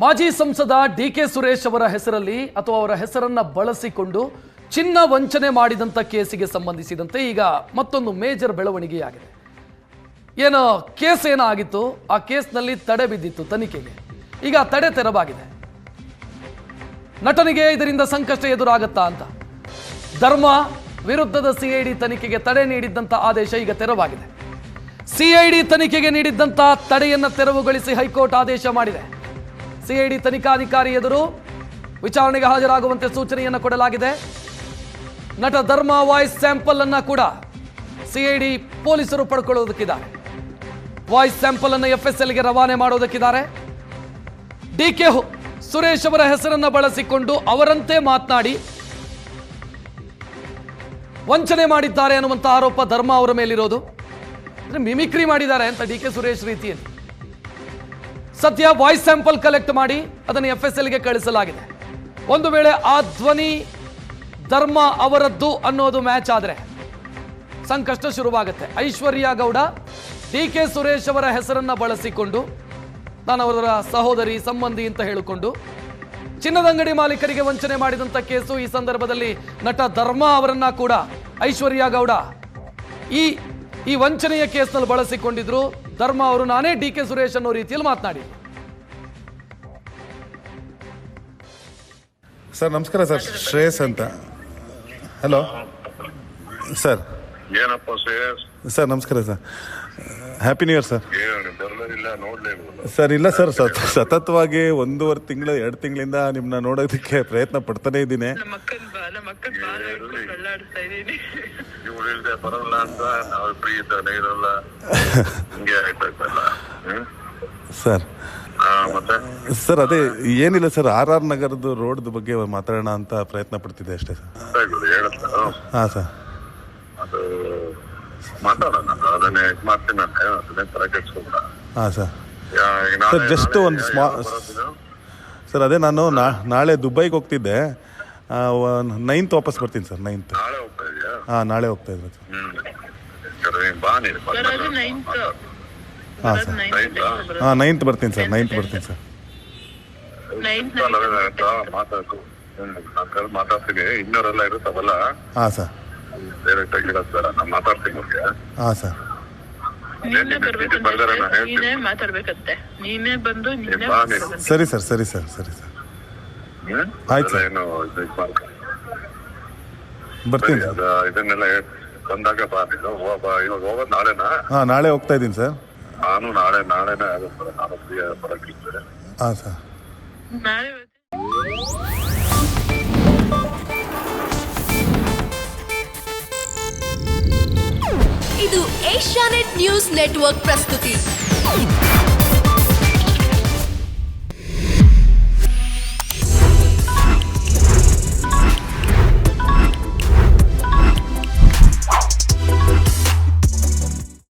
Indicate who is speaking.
Speaker 1: ಮಾಜಿ ಸಂಸದ ಡಿ.ಕೆ. ಸುರೇಶ್ ಅವರ ಹೆಸರಲ್ಲಿ ಅಥವಾ ಅವರ ಹೆಸರನ್ನ ಬಳಸಿಕೊಂಡು ಚಿನ್ನ ವಂಚನೆ ಮಾಡಿದಂಥ ಕೇಸಿಗೆ ಸಂಬಂಧಿಸಿದಂತೆ ಈಗ ಮತ್ತೊಂದು ಮೇಜರ್ ಬೆಳವಣಿಗೆಯಾಗಿದೆ. ಏನು ಕೇಸ್ ಏನಾಗಿತ್ತು, ಆ ಕೇಸ್ನಲ್ಲಿ ತಡೆ ಬಿದ್ದಿತ್ತು ತನಿಖೆಗೆ. ಈಗ ತಡೆ ತೆರವಾಗಿದೆ. ನಟನಿಗೆ ಇದರಿಂದ ಸಂಕಷ್ಟ ಎದುರಾಗತ್ತಾ ಅಂತ ಧರ್ಮ ವಿರುದ್ಧದ ಸಿಐಡಿ ತನಿಖೆಗೆ ತಡೆ ನೀಡಿದ್ದಂಥ ಆದೇಶ ಈಗ ತೆರವಾಗಿದೆ. ಸಿಐಡಿ ತನಿಖೆಗೆ ನೀಡಿದ್ದಂಥ ತಡೆಯನ್ನು ತೆರವುಗೊಳಿಸಿ ಹೈಕೋರ್ಟ್ ಆದೇಶ ಮಾಡಿದೆ. ಸಿಐಡಿ ತನಿಖಾಧಿಕಾರಿ ಎದುರು ವಿಚಾರಣೆಗೆ ಹಾಜರಾಗುವಂತೆ ಸೂಚನೆಯನ್ನು ಕೊಡಲಾಗಿದೆ. ನಟ ಧರ್ಮ ವಾಯ್ಸ್ ಸ್ಯಾಂಪಲ್ ಅನ್ನ ಕೂಡ ಸಿಐಡಿ ಪೊಲೀಸರು ಪಡ್ಕೊಳ್ಳೋದಕ್ಕಿದ್ದಾರೆ. ವಾಯ್ಸ್ ಸ್ಯಾಂಪಲ್ ಅನ್ನು FSLಗೆ ರವಾನೆ ಮಾಡೋದಕ್ಕಿದ್ದಾರೆ. ಡಿ.ಕೆ. ಸುರೇಶ್ ಅವರ ಹೆಸರನ್ನ ಬಳಸಿಕೊಂಡು ಅವರಂತೆ ಮಾತನಾಡಿ ವಂಚನೆ ಮಾಡಿದ್ದಾರೆ ಅನ್ನುವಂಥ ಆರೋಪ ಧರ್ಮ ಅವರ ಮೇಲಿರೋದು. ಮಿಮಿಕ್ರಿ ಮಾಡಿದ್ದಾರೆ ಅಂತ ಡಿ.ಕೆ. ಸುರೇಶ್ ರೀತಿಯಲ್ಲಿ ಸದ್ಯ ವಾಯ್ಸ್ ಸ್ಯಾಂಪಲ್ ಕಲೆಕ್ಟ್ ಮಾಡಿ ಅದನ್ನು FSLಗೆ ಕಳಿಸಲಾಗಿದೆ. ಒಂದು ವೇಳೆ ಆ ಧ್ವನಿ ಧರ್ಮ ಅವರದ್ದು ಅನ್ನೋದು ಮ್ಯಾಚ್ ಆದರೆ ಸಂಕಷ್ಟ ಶುರುವಾಗುತ್ತೆ. ಐಶ್ವರ್ಯ ಗೌಡ ಡಿ.ಕೆ. ಸುರೇಶ್ ಅವರ ಹೆಸರನ್ನ ಬಳಸಿಕೊಂಡು ನಾನು ಅವರ ಸಹೋದರಿ ಸಂಬಂಧಿ ಅಂತ ಹೇಳಿಕೊಂಡು ಚಿನ್ನದಂಗಡಿ ಮಾಲೀಕರಿಗೆ ವಂಚನೆ ಮಾಡಿದಂಥ ಕೇಸು. ಈ ಸಂದರ್ಭದಲ್ಲಿ ನಟ ಧರ್ಮ ಅವರನ್ನ ಕೂಡ ಐಶ್ವರ್ಯ ಗೌಡ ಈ ವಂಚನೆಯ ಕೇಸ್ನಲ್ಲಿ ಬಳಸಿಕೊಂಡಿದ್ರು. ಧರ್ಮ ಅವರು ನಾನೇ ಡಿ.ಕೆ. ಸುರೇಶ್ ಅನ್ನೋ ರೀತಿಯಲ್ಲಿ ಮಾತನಾಡಿ.
Speaker 2: ಸರ್ ನಮಸ್ಕಾರ ಸರ್, ಶ್ರೇಯಸ್ ಅಂತ. Hello sir.
Speaker 3: ಏನಪ್ಪ ಶ್ರೇಯಸ್?
Speaker 2: ಸರ್ ನಮಸ್ಕಾರ sir, happy new year sir. Sir ಇಲ್ಲ ಸರ್, ಸತತವಾಗಿ 1.5 ತಿಂಗಳು 2 ತಿಂಗಳಿಂದ ನಿಮ್ಮನ್ನ ನೋಡೋದಕ್ಕೆ ಪ್ರಯತ್ನ ಪಡ್ತಾನೆ ಇದ್ದೀನಿ.
Speaker 3: ಬರಲ್ಲ ಅಂತ ನಾವು ಫ್ರೀ ಇದ್ದಾನೆ ಇರಲ್ಲ ಹಿಂಗೆ ಆಯ್ತಾಯ್ತಲ್ಲ.
Speaker 2: ಸರ್
Speaker 3: ಮತ್ತೆ
Speaker 2: ಸರ್ ಅದೇ ಏನಿಲ್ಲ ಸರ್, RR ನಗರದ ರೋಡ್ ಬಗ್ಗೆ ಮಾತಾಡೋಣ ಅಂತ ಪ್ರಯತ್ನ ಪಡ್ತಿದ್ದೆ ಅಷ್ಟೇ ಸರ್.
Speaker 3: ಹೇಳುತ್ತ
Speaker 2: ಹಾಂ ಸರ್,
Speaker 3: ಅದು ಮಾತಾಡೋಣ, ಅದನ್ನೇ ಮಾಡ್ತೀನಿ ಅಂತ ಅದನ್ನೇ ತರ ಕೆಡ್ಸ್ಕೊಬೇಡ.
Speaker 2: ಹಾಂ ಸರ್. ಸರ್ ಜಸ್ಟ್ ಒಂದು ಸರ್ ಅದೇ ನಾನು ನಾಳೆ ದುಬೈಗೆ ಹೋಗ್ತಿದ್ದೆ, 9th ವಾಪಸ್ ಬರ್ತೀನಿ ಸರ್. 9th.
Speaker 3: ನಾಳೆ ಹೋಗ್ತಾ ಇದೆಯಾ?
Speaker 2: ಹಾಂ ನಾಳೆ ಹೋಗ್ತಾ ಇದ್ದೆ ಸರ್.
Speaker 3: ಬಾ ನೀನು.
Speaker 2: ಹಾಂ ಸರ್. ಹಾಂ 9th ಬರ್ತೀನಿ ಸರ್. 9th ಬರ್ತೀನಿ ಸರ್.
Speaker 3: ಮಾತಾಡ್ತೀನಿ, ಇನ್ನೂರೆಲ್ಲ ಇರುತ್ತವಲ್ಲ.
Speaker 2: ಹಾಂ ಸರ್.
Speaker 3: ಡೈರೆಕ್ಟ್ ಆಗಿ ಇರೋದು ಬೇಡ, ನಾನು ಮಾತಾಡ್ತೀನಿ ಅವ್ರಿಗೆ.
Speaker 2: ಹಾಂ ಸರ್. ಸರಿ ಸರ್, ಸರಿ ಸರ್, ಸರಿ ಸರ್. ಆಯ್ತು ಸರ್, ಬರ್ತೀನಿ ಸರ್.
Speaker 3: ಇದನ್ನೆಲ್ಲ ಬಂದಾಗ ಬಾ ನೀನು. ಇವಾಗ ಹೋಗೋದು ನಾಳೆನಾ?
Speaker 2: ಹಾಂ ನಾಳೆ ಹೋಗ್ತಾ ಇದ್ದೀನಿ ಸರ್.
Speaker 3: ನಾನು ನಾಳೆನೇ ಆಗುತ್ತೆ, ನಾನು ಫ್ರೀ ಬರೋಕ್ಕಿರ್ತೇನೆ.
Speaker 2: ಹಾಂ ಸರ್.
Speaker 4: ಇದು ಏಷ್ಯಾನೆಟ್ ನ್ಯೂಸ್ ನೆಟ್ವರ್ಕ್ ಪ್ರಸ್ತುತಿ.